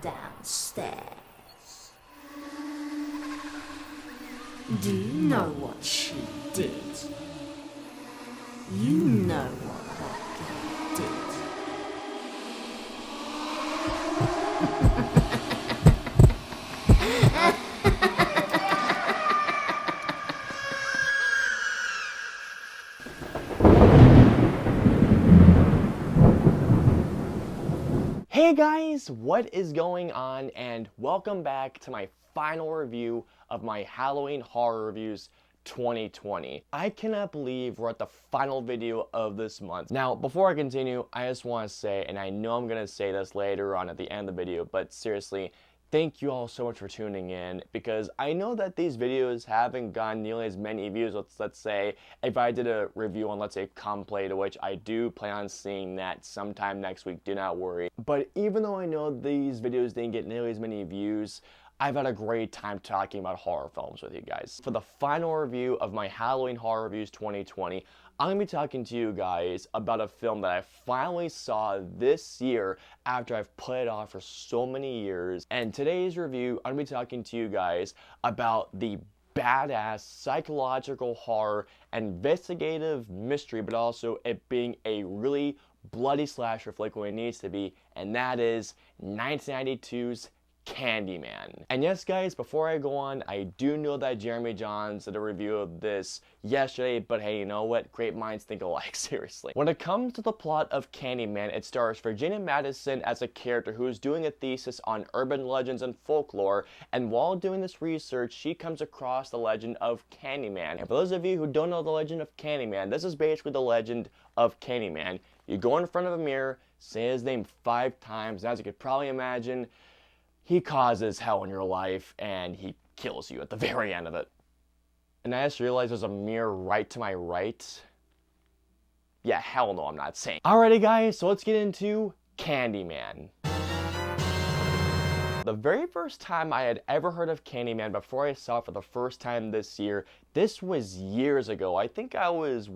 downstairs. Do you know what she did? You know what that girl did. Hey guys, what is going on? And welcome back to my final review of my Halloween Horror Reviews 2020. I cannot believe we're at the final video of this month. Now, before I continue, I just want to say, and I know I'm going to say this later on at the end of the video, but seriously, thank you all so much for tuning in, because I know that these videos haven't gotten nearly as many views. Let's say if I did a review on, let's say, Complay, to which I do plan on seeing that sometime next week, do not worry. But even though I know these videos didn't get nearly as many views, I've had a great time talking about horror films with you guys. For the final review of my Halloween Horror Reviews 2020, I'm going to be talking to you guys about a film that I finally saw this year after I've put it off for so many years. And today's review, I'm going to be talking to you guys about the badass psychological horror investigative mystery, but also it being a really bloody slasher flick when it needs to be, and that is 1992's Candyman. And yes guys, before I go on, I do know that Jeremy Johns did a review of this yesterday, but hey, you know what? Great minds think alike, seriously. When it comes to the plot of Candyman, it stars Virginia Madison as a character who is doing a thesis on urban legends and folklore, and while doing this research, she comes across the legend of Candyman. And for those of you who don't know the legend of Candyman, this is basically the legend of Candyman. You go in front of a mirror, say his name 5 times, and as you could probably imagine, he causes hell in your life, and he kills you at the very end of it. And I just realized there's a mirror right to my right. Yeah, hell no, I'm not saying. Alrighty guys, so let's get into Candyman. The very first time I had ever heard of Candyman before I saw it for the first time this year, this was years ago. I think I was,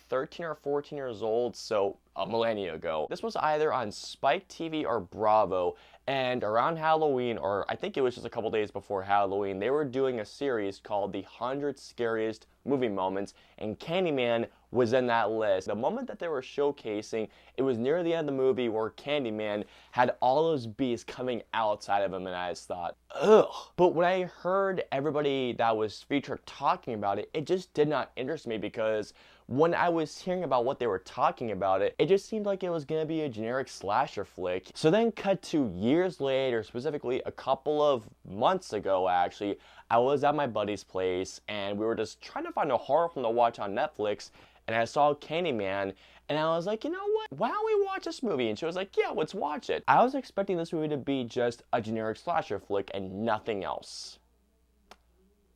13 or 14 years old, so a millennia ago. This was either on Spike TV or Bravo, and around Halloween, or I think it was just a couple days before Halloween, they were doing a series called The 100 Scariest Movie Moments, and Candyman was in that list. The moment that they were showcasing, it was near the end of the movie where Candyman had all those beasts coming outside of him, and I just thought, ugh. But when I heard everybody that was featured talking about it, it just did not interest me, because when I was hearing about what they were talking about it just seemed like it was going to be a generic slasher flick. So then cut to years later, specifically a couple of months ago actually, I was at my buddy's place and we were just trying to find a horror film to watch on Netflix, and I saw Candyman, and I was like, you know what, why don't we watch this movie? And she was like, yeah, let's watch it. I was expecting this movie to be just a generic slasher flick and nothing else.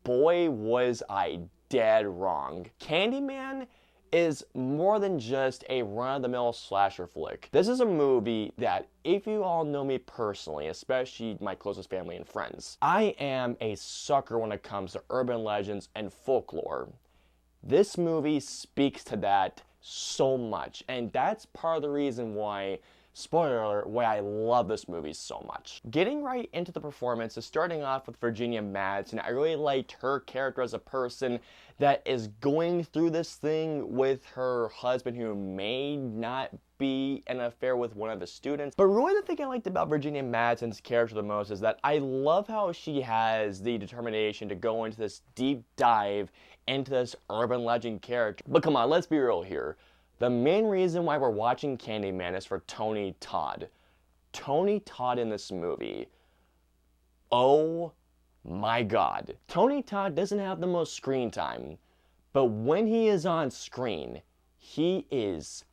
Boy, was I dead wrong. Candyman is more than just a run-of-the-mill slasher flick. This is a movie that, if you all know me personally, especially my closest family and friends, I am a sucker when it comes to urban legends and folklore. This movie speaks to that so much, and that's part of the reason why, spoiler alert, why I love this movie so much. Getting right into the performances, starting off with Virginia Madsen, I really liked her character as a person that is going through this thing with her husband who may not be in an affair with one of the students. But really the thing I liked about Virginia Madsen's character the most is that I love how she has the determination to go into this deep dive into this urban legend character. But come on, let's be real here. The main reason why we're watching Candyman is for Tony Todd. Tony Todd in this movie. Oh my God. Tony Todd doesn't have the most screen time, but when he is on screen, he is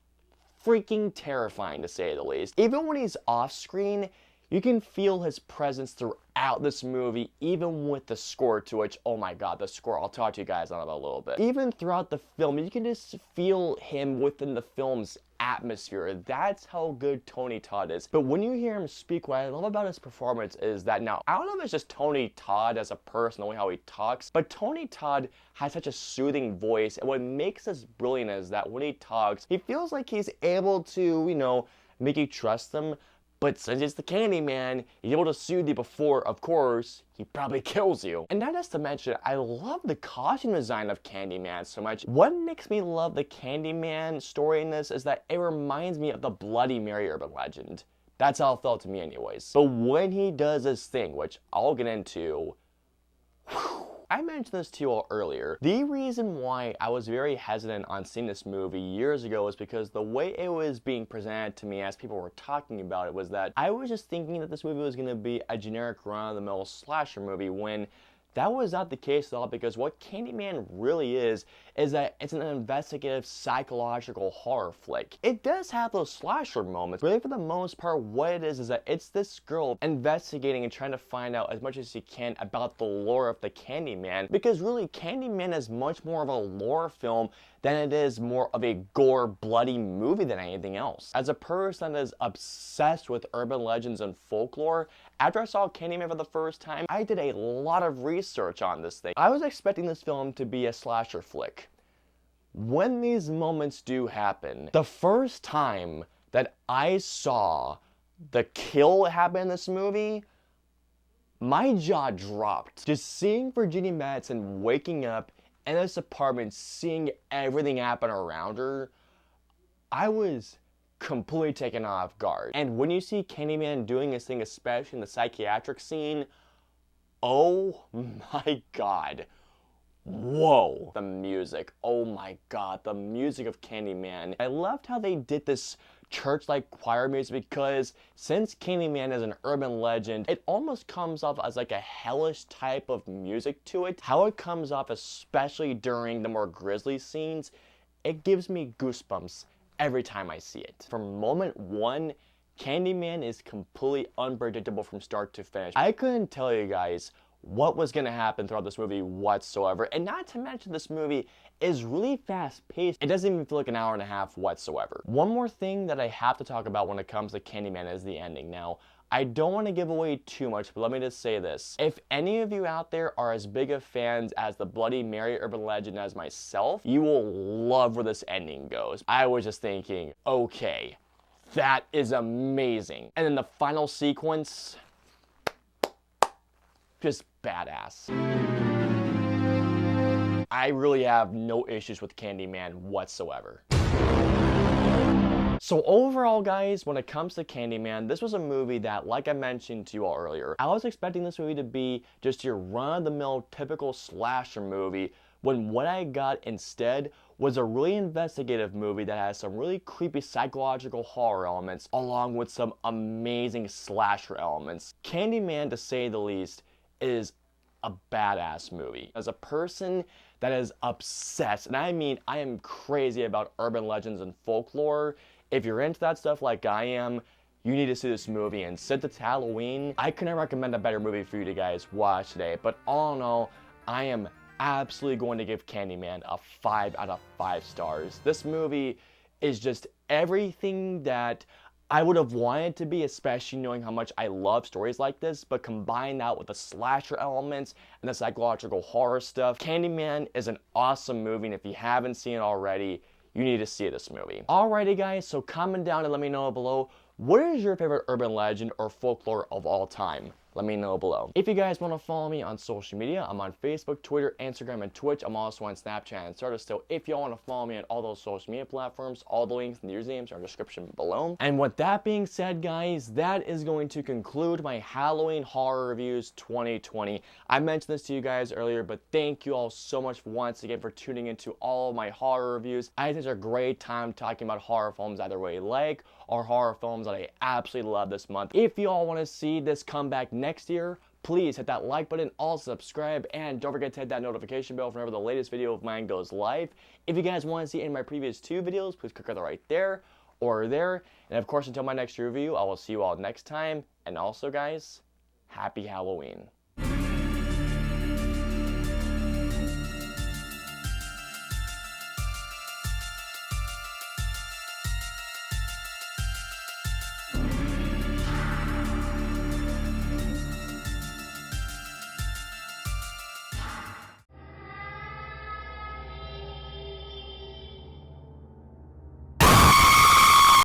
freaking terrifying to say the least. Even when he's off screen, you can feel his presence throughout this movie, even with the score, to which, oh my God, the score, I'll talk to you guys on about a little bit. Even throughout the film, you can just feel him within the film's atmosphere. That's how good Tony Todd is. But when you hear him speak, what I love about his performance is that, now, I don't know if it's just Tony Todd as a person, the way how he talks, but Tony Todd has such a soothing voice, and what makes this brilliant is that when he talks, he feels like he's able to, make you trust him, But since it's the Candyman, he's able to soothe you before, of course, he probably kills you. And not just to mention, I love the costume design of Candyman so much. What makes me love the Candyman story in this is that it reminds me of the Bloody Mary urban legend. That's how it felt to me anyways. But when he does this thing, which I'll get into, I mentioned this to you all earlier. The reason why I was very hesitant on seeing this movie years ago is because the way it was being presented to me as people were talking about it was that I was just thinking that this movie was going to be a generic run-of-the-mill slasher movie when that was not the case at all, because what Candyman really is that it's an investigative psychological horror flick. It does have those slasher moments. Really, for the most part, what it is that it's this girl investigating and trying to find out as much as she can about the lore of the Candyman, because really, Candyman is much more of a lore film than it is more of a gore, bloody movie than anything else. As a person that is obsessed with urban legends and folklore, after I saw Candyman for the first time, I did a lot of research on this thing. I was expecting this film to be a slasher flick. When these moments do happen, the first time that I saw the kill happen in this movie, my jaw dropped. Just seeing Virginia Madsen waking up in this apartment, seeing everything happen around her, I was completely taken off guard. And when you see Candyman doing his thing, especially in the psychiatric scene, oh my god. Whoa. The music. Oh my god. The music of Candyman. I loved how they did this church-like choir music, because since Candyman is an urban legend, it almost comes off as like a hellish type of music to it. How it comes off, especially during the more grisly scenes, it gives me goosebumps every time I see it. From moment one, Candyman is completely unpredictable from start to finish. I couldn't tell you guys what was going to happen throughout this movie whatsoever, and not to mention this movie is really fast-paced. It doesn't even feel like an hour and a half whatsoever. One more thing that I have to talk about when it comes to Candyman is the ending. Now, I don't want to give away too much, but let me just say this. If any of you out there are as big of fans as the Bloody Mary urban legend as myself, you will love where this ending goes. I was just thinking, okay, that is amazing. And then the final sequence, just badass. I really have no issues with Candyman whatsoever. So overall, guys, when it comes to Candyman, this was a movie that, like I mentioned to you all earlier, I was expecting this movie to be just your run-of-the-mill typical slasher movie, when what I got instead was a really investigative movie that has some really creepy psychological horror elements along with some amazing slasher elements. Candyman, to say the least, is a badass movie. As a person that is obsessed, and I mean I am crazy about urban legends and folklore, if you're into that stuff like I am, you need to see this movie. And since it's Halloween, I couldn't recommend a better movie for you to guys watch today. But all in all, I am absolutely going to give Candyman a 5 out of 5 stars. This movie is just everything that I would have wanted to be, especially knowing how much I love stories like this, but combine that with the slasher elements and the psychological horror stuff. Candyman is an awesome movie, and if you haven't seen it already, you need to see this movie. Alrighty guys, so comment down and let me know below, what is your favorite urban legend or folklore of all time? Let me know below. If you guys want to follow me on social media, I'm on Facebook, Twitter, Instagram, and Twitch. I'm also on Snapchat and Stardust. So if y'all want to follow me on all those social media platforms, all the links and the usernames are in the description below. And with that being said, guys, that is going to conclude my Halloween Horror Reviews 2020. I mentioned this to you guys earlier, but thank you all so much once again for tuning into all of my horror reviews. I think it's a great time talking about horror films either way like, or horror films that I absolutely love this month. If you all want to see this come back next year, please hit that like button, also subscribe, and don't forget to hit that notification bell whenever the latest video of mine goes live. If you guys want to see any of my previous 2 videos, please click either right there or there. And of course, until my next review, I will see you all next time. And also, guys, happy Halloween.